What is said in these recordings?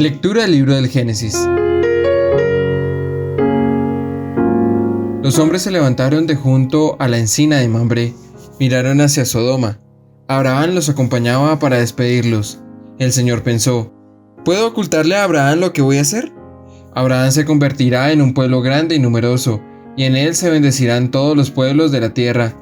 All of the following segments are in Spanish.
Lectura del libro del Génesis. Los hombres se levantaron de junto a la encina de Mambré, miraron hacia Sodoma. Abraham los acompañaba para despedirlos. El Señor pensó: ¿puedo ocultarle a Abraham lo que voy a hacer? Abraham se convertirá en un pueblo grande y numeroso, y en él se bendecirán todos los pueblos de la tierra.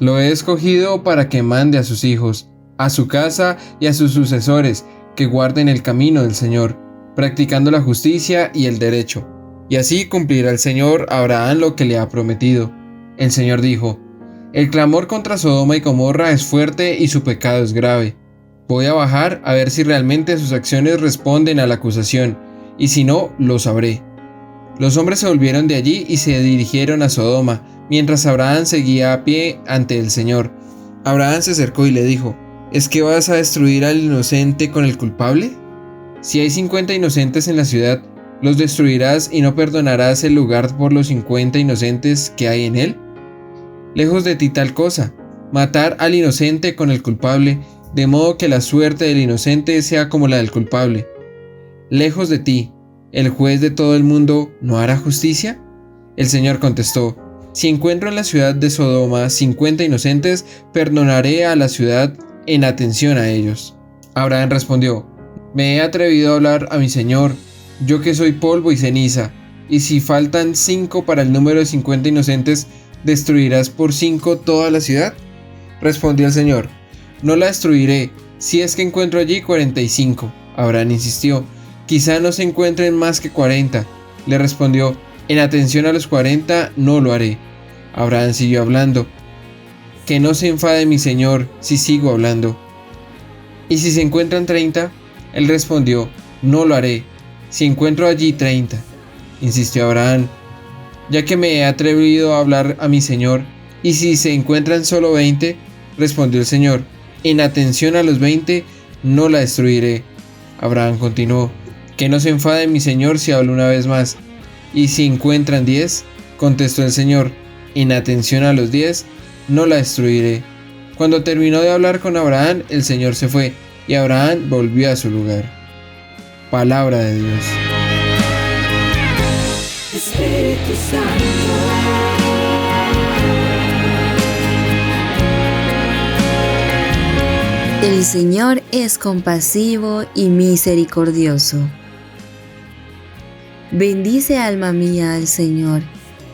Lo he escogido para que mande a sus hijos, a su casa y a sus sucesores, que guarden el camino del Señor, practicando la justicia y el derecho. Y así cumplirá el Señor a Abraham lo que le ha prometido. El Señor dijo: el clamor contra Sodoma y Gomorra es fuerte y su pecado es grave. Voy a bajar a ver si realmente sus acciones responden a la acusación, y si no, lo sabré. Los hombres se volvieron de allí y se dirigieron a Sodoma, mientras Abraham seguía a pie ante el Señor. Abraham se acercó y le dijo: ¿es que vas a destruir al inocente con el culpable? Si hay 50 inocentes en la ciudad, ¿los destruirás y no perdonarás el lugar por los 50 inocentes que hay en él? Lejos de ti tal cosa, matar al inocente con el culpable, de modo que la suerte del inocente sea como la del culpable. Lejos de ti, ¿el juez de todo el mundo no hará justicia? El Señor contestó: si encuentro en la ciudad de Sodoma 50 inocentes, perdonaré a la ciudad en atención a ellos. Abraham respondió: me he atrevido a hablar a mi Señor, yo que soy polvo y ceniza, y si faltan 5 para el número de 50 inocentes, ¿destruirás por 5 toda la ciudad? Respondió el Señor: no la destruiré, si es que encuentro allí 45. Abraham insistió: quizá no se encuentren más que 40. Le respondió: en atención a los 40 no lo haré. Abraham siguió hablando: que no se enfade mi Señor si sigo hablando. ¿Y si se encuentran 30? Él respondió: no lo haré, si encuentro allí 30. Insistió Abraham: ya que me he atrevido a hablar a mi Señor, ¿y si se encuentran solo 20? Respondió el Señor: en atención a los 20 no la destruiré. Abraham continuó: que no se enfade mi Señor si hablo una vez más. ¿Y si encuentran 10? Contestó el Señor: en atención a los 10 no la destruiré. Cuando terminó de hablar con Abraham, el Señor se fue, y Abraham volvió a su lugar. Palabra de Dios. Espíritu Santo. El Señor es compasivo y misericordioso. Bendice, alma mía, al Señor,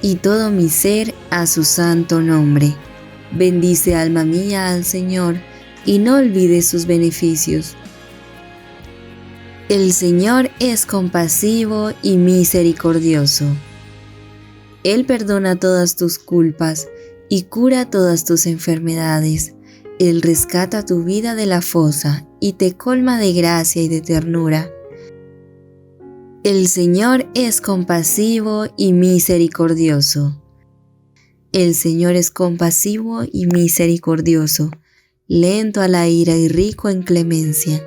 y todo mi ser a su santo nombre. Bendice, alma mía, al Señor, y no olvides sus beneficios. El Señor es compasivo y misericordioso. Él perdona todas tus culpas y cura todas tus enfermedades. Él rescata tu vida de la fosa y te colma de gracia y de ternura. El Señor es compasivo y misericordioso. El Señor es compasivo y misericordioso, lento a la ira y rico en clemencia.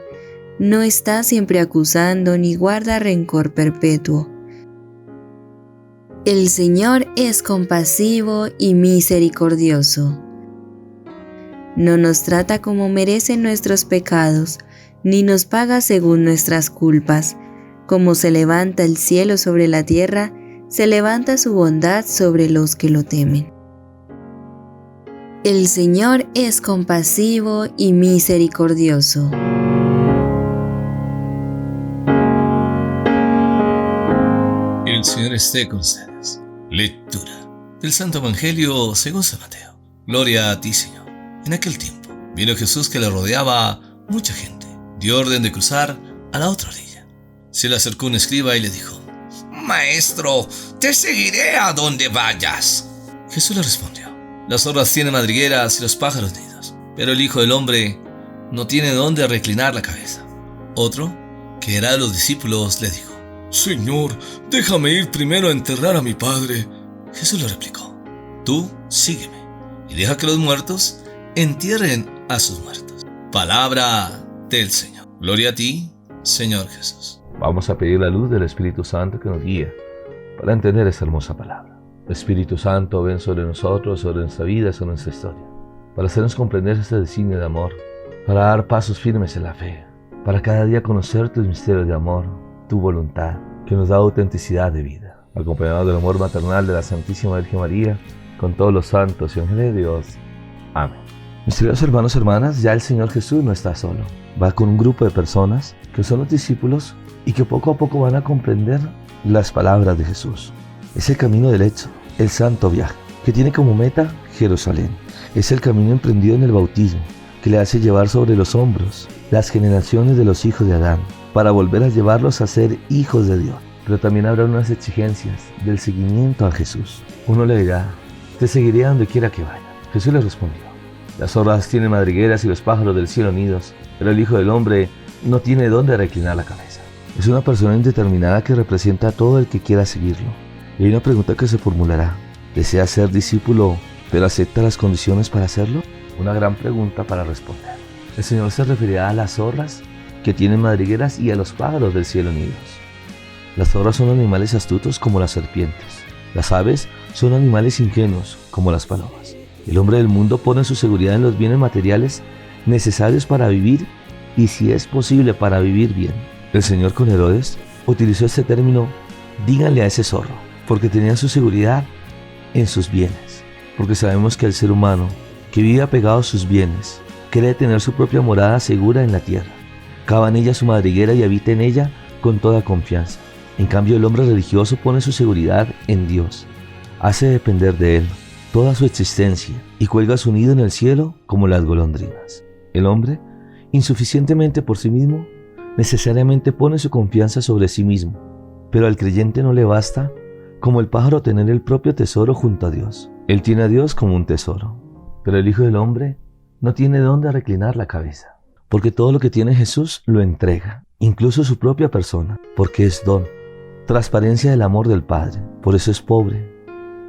No está siempre acusando ni guarda rencor perpetuo. El Señor es compasivo y misericordioso. No nos trata como merecen nuestros pecados, ni nos paga según nuestras culpas. Como se levanta el cielo sobre la tierra, se levanta su bondad sobre los que lo temen. El Señor es compasivo y misericordioso. El Señor esté con ustedes. Lectura del Santo Evangelio según San Mateo. Gloria a ti, Señor. En aquel tiempo vino Jesús, que le rodeaba mucha gente. Dio orden de cruzar a la otra orilla. Se le acercó un escriba y le dijo: Maestro, te seguiré a donde vayas. Jesús le respondió: las zorras tienen madrigueras y los pájaros nidos, pero el Hijo del Hombre no tiene dónde reclinar la cabeza. Otro, que era de los discípulos, le dijo: Señor, déjame ir primero a enterrar a mi padre. Jesús le replicó: tú sígueme y deja que los muertos entierren a sus muertos. Palabra del Señor. Gloria a ti, Señor Jesús. Vamos a pedir la luz del Espíritu Santo que nos guíe para entender esta hermosa palabra. Espíritu Santo, ven sobre nosotros, sobre nuestra vida, sobre nuestra historia, para hacernos comprender este designio de amor, para dar pasos firmes en la fe, para cada día conocer tus misterios de amor, tu voluntad, que nos da autenticidad de vida. Acompañados del amor maternal de la Santísima Virgen María, con todos los santos y ángeles de Dios. Amén. Mis queridos hermanos y hermanas, ya el Señor Jesús no está solo. Va con un grupo de personas que son los discípulos y que poco a poco van a comprender las palabras de Jesús. Es el camino del éxodo, el santo viaje, que tiene como meta Jerusalén. Es el camino emprendido en el bautismo, que le hace llevar sobre los hombros las generaciones de los hijos de Adán, para volver a llevarlos a ser hijos de Dios. Pero también habrá unas exigencias del seguimiento a Jesús. Uno le dirá: te seguiré a donde quiera que vaya. Jesús le respondió: las zorras tienen madrigueras y los pájaros del cielo nidos, pero el Hijo del Hombre no tiene dónde reclinar la cabeza. Es una persona indeterminada que representa a todo el que quiera seguirlo. Y hay una pregunta que se formulará: ¿desea ser discípulo, pero acepta las condiciones para hacerlo? Una gran pregunta para responder. El Señor se referirá a las zorras que tienen madrigueras y a los pájaros del cielo nidos. Las zorras son animales astutos como las serpientes. Las aves son animales ingenuos como las palomas. El hombre del mundo pone su seguridad en los bienes materiales necesarios para vivir y, si es posible, para vivir bien. El Señor con Herodes utilizó este término: díganle a ese zorro, porque tenía su seguridad en sus bienes. Porque sabemos que el ser humano que vive apegado a sus bienes cree tener su propia morada segura en la tierra. Cava en ella su madriguera y habita en ella con toda confianza. En cambio, el hombre religioso pone su seguridad en Dios, hace depender de Él toda su existencia y cuelga su nido en el cielo como las golondrinas. El hombre, insuficientemente por sí mismo, necesariamente pone su confianza sobre sí mismo, pero al creyente no le basta, como el pájaro, tener el propio tesoro junto a Dios. Él tiene a Dios como un tesoro, pero el Hijo del Hombre no tiene dónde reclinar la cabeza, porque todo lo que tiene Jesús lo entrega, incluso su propia persona, porque es don, transparencia del amor del Padre. Por eso es pobre,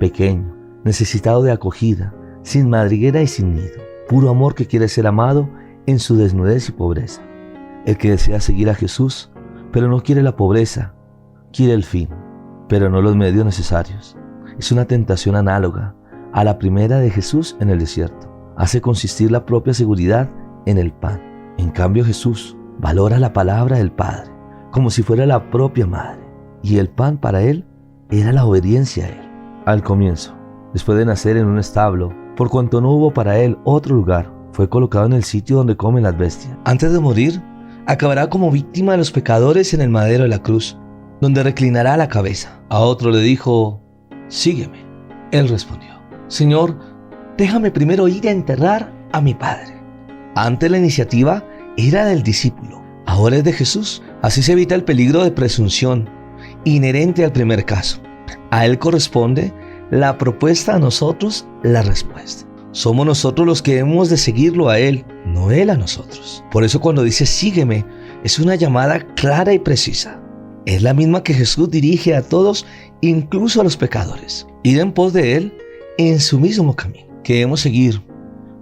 pequeño, necesitado de acogida, sin madriguera y sin nido, puro amor que quiere ser amado en su desnudez y pobreza. El que desea seguir a Jesús, pero no quiere la pobreza, quiere el fin, pero no los medios necesarios. Es una tentación análoga a la primera de Jesús en el desierto. Hace consistir la propia seguridad en el pan. En cambio, Jesús valora la palabra del Padre como si fuera la propia madre, y el pan para él era la obediencia a él. Al comienzo, después de nacer en un establo, por cuanto no hubo para él otro lugar, fue colocado en el sitio donde comen las bestias. Antes de morir, acabará como víctima de los pecadores en el madero de la cruz, donde reclinará la cabeza. A otro le dijo: sígueme. Él respondió: Señor, déjame primero ir a enterrar a mi padre. Antes la iniciativa era del discípulo, ahora es de Jesús. Así se evita el peligro de presunción inherente al primer caso. A él corresponde la propuesta, a nosotros la respuesta. Somos nosotros los que hemos de seguirlo a él, no él a nosotros. Por eso cuando dice sígueme, es una llamada clara y precisa. Es la misma que Jesús dirige a todos, incluso a los pecadores. Ir en pos de él en su mismo camino que debemos seguir.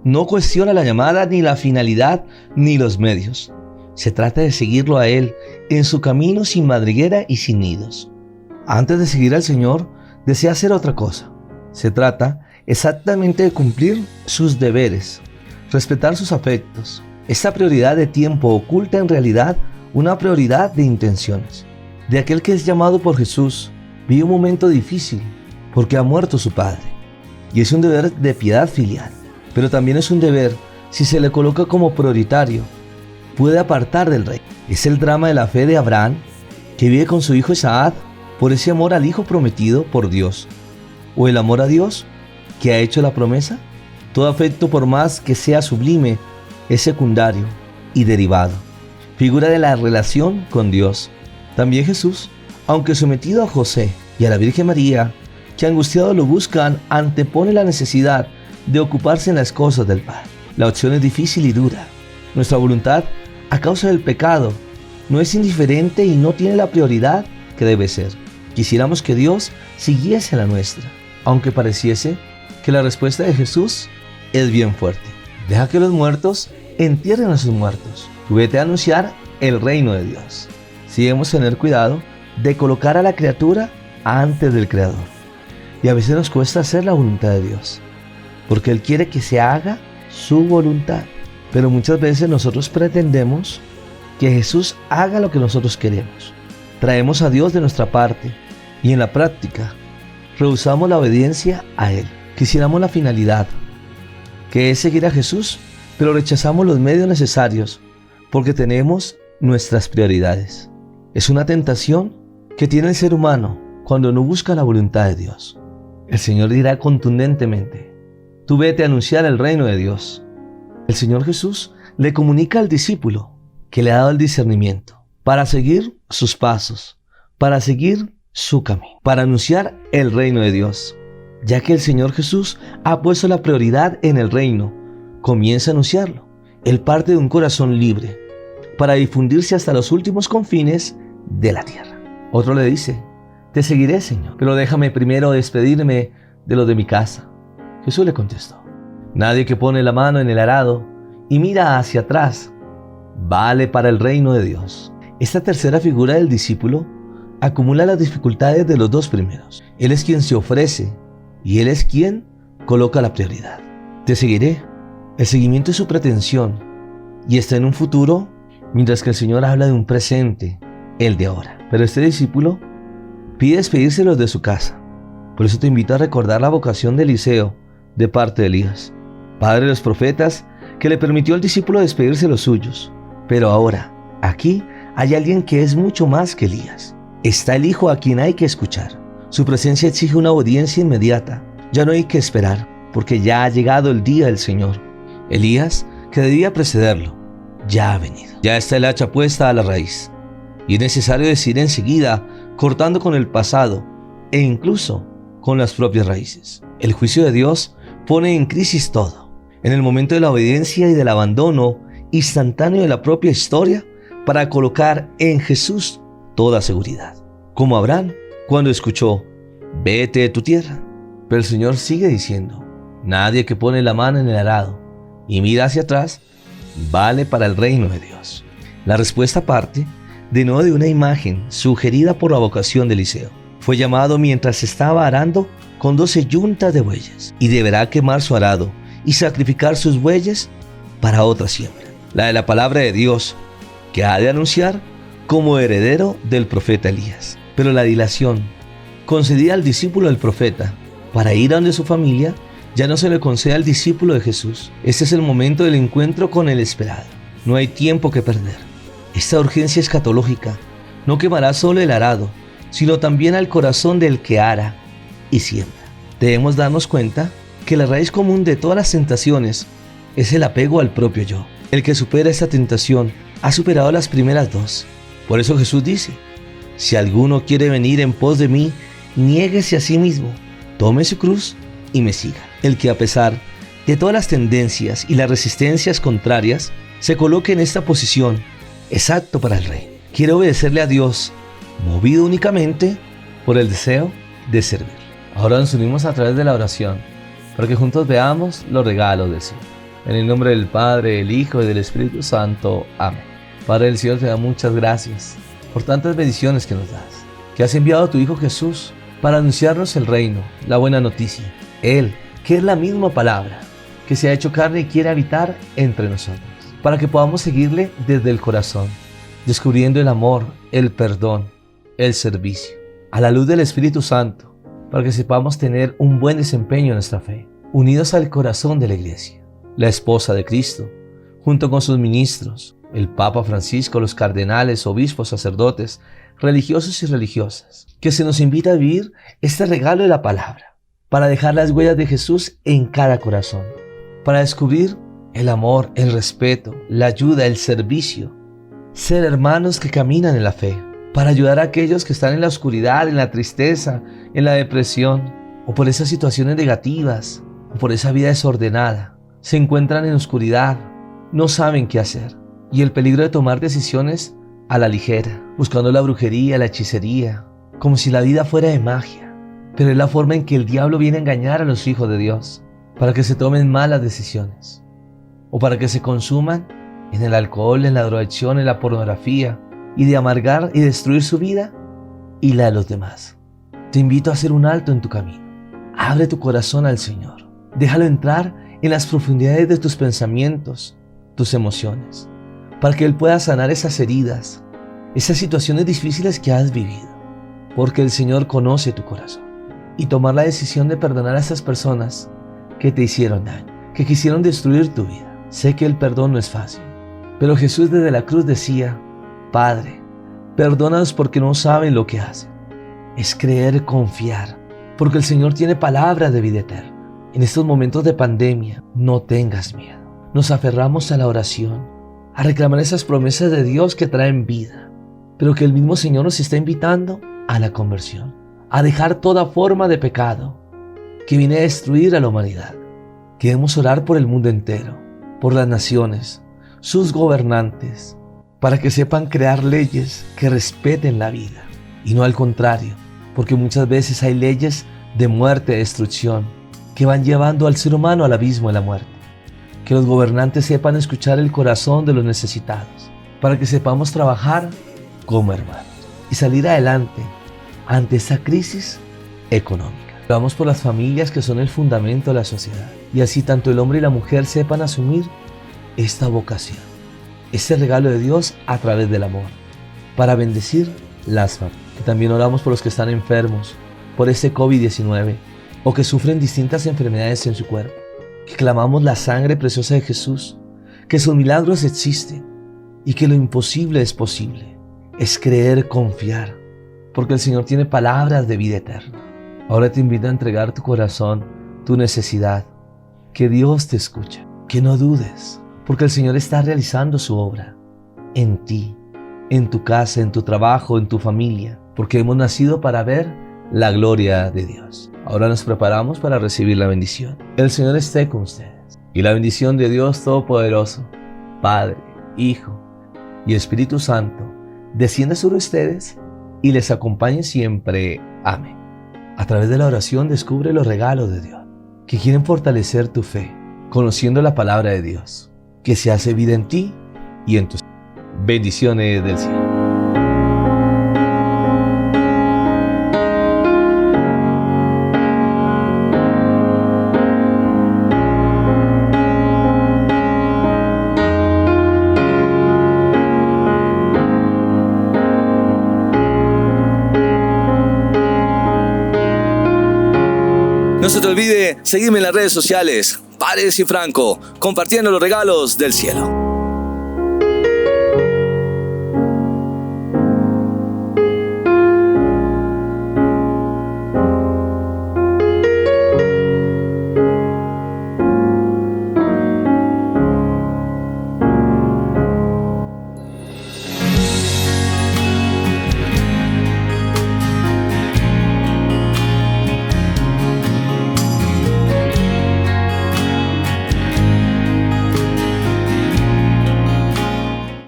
No cuestiona la llamada, ni la finalidad, ni los medios. Se trata de seguirlo a él en su camino sin madriguera y sin nidos. Antes de seguir al Señor, desea hacer otra cosa. Se trata exactamente de cumplir sus deberes, respetar sus afectos. Esta prioridad de tiempo oculta en realidad una prioridad de intenciones. De aquel que es llamado por Jesús, vive un momento difícil porque ha muerto su padre. Y es un deber de piedad filial, pero también es un deber, si se le coloca como prioritario, puede apartar del rey. Es el drama de la fe de Abraham, que vive con su hijo Isaac por ese amor al hijo prometido por Dios, o el amor a Dios que ha hecho la promesa. Todo afecto, por más que sea sublime, es secundario y derivado, figura de la relación con Dios. También Jesús, aunque sometido a José y a la Virgen María, que angustiados lo buscan, antepone la necesidad de ocuparse en las cosas del Padre. La opción es difícil y dura. Nuestra voluntad, a causa del pecado, no es indiferente y no tiene la prioridad que debe ser. Quisiéramos que Dios siguiese la nuestra, aunque pareciese que la respuesta de Jesús es bien fuerte. Deja que los muertos entierren a sus muertos. Tú vete a anunciar el reino de Dios. Sí debemos tener cuidado de colocar a la criatura antes del Creador. Y a veces nos cuesta hacer la voluntad de Dios, porque Él quiere que se haga su voluntad. Pero muchas veces nosotros pretendemos que Jesús haga lo que nosotros queremos. traemos a Dios de nuestra parte y en la práctica rehusamos la obediencia a Él. Quisiéramos la finalidad, que es seguir a Jesús, pero rechazamos los medios necesarios porque tenemos nuestras prioridades. Es una tentación que tiene el ser humano cuando no busca la voluntad de Dios. El Señor dirá contundentemente: tú vete a anunciar el reino de Dios. El Señor Jesús le comunica al discípulo que le ha dado el discernimiento para seguir sus pasos, para seguir su camino, para anunciar el reino de Dios. Ya que el Señor Jesús ha puesto la prioridad en el reino, comienza a anunciarlo. Él parte de un corazón libre para difundirse hasta los últimos confines de la tierra. Otro le dice: te seguiré, Señor, pero déjame primero despedirme de los de mi casa. Jesús le contestó: nadie que pone la mano en el arado y mira hacia atrás vale para el reino de Dios. Esta tercera figura del discípulo acumula las dificultades de los dos primeros. Él es quien se ofrece y Él es quien coloca la prioridad. Te seguiré. El seguimiento es su pretensión y está en un futuro, mientras que el Señor habla de un presente, el de ahora. Pero este discípulo pide despedírselos de su casa. Por eso te invito a recordar la vocación de Eliseo de parte de Elías, padre de los profetas, que le permitió al discípulo despedirse de los suyos. Pero ahora, aquí hay alguien que es mucho más que Elías. Está el Hijo a quien hay que escuchar. Su presencia exige una obediencia inmediata. Ya no hay que esperar, porque ya ha llegado el día del Señor. Elías, que debía precederlo, ya ha venido. Ya está el hacha puesta a la raíz. Y es necesario decir enseguida, cortando con el pasado e incluso con las propias raíces. El juicio de Dios pone en crisis todo. En el momento de la obediencia y del abandono instantáneo de la propia historia, para colocar en Jesús toda seguridad. Como Abraham, cuando escuchó: vete de tu tierra. Pero el Señor sigue diciendo: nadie que pone la mano en el arado y mira hacia atrás vale para el reino de Dios. La respuesta parte de nuevo de una imagen sugerida por la vocación de Eliseo. Fue llamado mientras estaba arando con 12 yuntas de bueyes, y deberá quemar su arado y sacrificar sus bueyes para otra siembra, la de la palabra de Dios, que ha de anunciar como heredero del profeta Elías. Pero la dilación concedida al discípulo del profeta para ir a donde su familia ya no se le concede al discípulo de Jesús. Este es el momento del encuentro con el esperado. No hay tiempo que perder. Esta urgencia escatológica no quemará solo el arado, sino también al corazón del que ara y siembra. Debemos darnos cuenta que la raíz común de todas las tentaciones es el apego al propio yo. El que supera esta tentación ha superado las primeras dos. Por eso Jesús dice: si alguno quiere venir en pos de mí, niéguese a sí mismo, tome su cruz y me siga. El que, a pesar de todas las tendencias y las resistencias contrarias, se coloque en esta posición es apto para el rey. Quiere obedecerle a Dios, movido únicamente por el deseo de servir. Ahora nos unimos a través de la oración para que juntos veamos los regalos del cielo. En el nombre del Padre, del Hijo y del Espíritu Santo. Amén. Padre del cielo, te da muchas gracias por tantas bendiciones que nos das, que has enviado a tu Hijo Jesús para anunciarnos el reino, la buena noticia. Él, que es la misma palabra, que se ha hecho carne y quiere habitar entre nosotros, para que podamos seguirle desde el corazón, descubriendo el amor, el perdón, el servicio, a la luz del Espíritu Santo, para que sepamos tener un buen desempeño en nuestra fe, unidos al corazón de la Iglesia, la esposa de Cristo, junto con sus ministros, el Papa Francisco, los cardenales, obispos, sacerdotes, religiosos y religiosas, que se nos invita a vivir este regalo de la palabra, para dejar las huellas de Jesús en cada corazón, para descubrir el amor, el respeto, la ayuda, el servicio, ser hermanos que caminan en la fe, para ayudar a aquellos que están en la oscuridad, en la tristeza, en la depresión, o por esas situaciones negativas, o por esa vida desordenada. Se encuentran en oscuridad, no saben qué hacer, y el peligro de tomar decisiones a la ligera, buscando la brujería, la hechicería, como si la vida fuera de magia. Pero es la forma en que el diablo viene a engañar a los hijos de Dios, para que se tomen malas decisiones, o para que se consuman en el alcohol, en la drogadicción, en la pornografía, y de amargar y destruir su vida y la de los demás. Te invito a hacer un alto en tu camino. Abre tu corazón al Señor. Déjalo entrar en las profundidades de tus pensamientos, tus emociones, para que Él pueda sanar esas heridas, esas situaciones difíciles que has vivido, porque el Señor conoce tu corazón. Y tomar la decisión de perdonar a esas personas que te hicieron daño, que quisieron destruir tu vida. Sé que el perdón no es fácil, pero Jesús desde la cruz decía: Padre, perdónalos porque no saben lo que hacen. Es creer, confiar, porque el Señor tiene palabras de vida eterna. En estos momentos de pandemia, no tengas miedo. Nos aferramos a la oración, a reclamar esas promesas de Dios que traen vida, pero que el mismo Señor nos está invitando a la conversión, a dejar toda forma de pecado que viene a destruir a la humanidad. Queremos orar por el mundo entero, por las naciones, sus gobernantes, para que sepan crear leyes que respeten la vida y no al contrario, porque muchas veces hay leyes de muerte, destrucción, que van llevando al ser humano al abismo de la muerte. Que los gobernantes sepan escuchar el corazón de los necesitados, para que sepamos trabajar como hermanos y salir adelante ante esta crisis económica. Vamos por las familias que son el fundamento de la sociedad, y así tanto el hombre y la mujer sepan asumir esta vocación, este regalo de Dios a través del amor, para bendecir las familias. Que también oramos por los que están enfermos por este COVID-19 o que sufren distintas enfermedades en su cuerpo. Que clamamos la sangre preciosa de Jesús, que sus milagros existen y que lo imposible es posible. Es creer, confiar, porque el Señor tiene palabras de vida eterna. Ahora te invito a entregar tu corazón, tu necesidad, que Dios te escucha, que no dudes, porque el Señor está realizando su obra en ti, en tu casa, en tu trabajo, en tu familia, porque hemos nacido para ver la gloria de Dios. Ahora nos preparamos para recibir la bendición. El Señor esté con ustedes, y la bendición de Dios Todopoderoso, Padre, Hijo y Espíritu Santo, descienda sobre ustedes y les acompañe siempre. Amén. A través de la oración descubre los regalos de Dios, que quieren fortalecer tu fe, conociendo la palabra de Dios, que se hace vida en ti y en tus bendiciones del cielo. No se te olvide seguirme en las redes sociales, Paredes y Franco, compartiendo los regalos del cielo.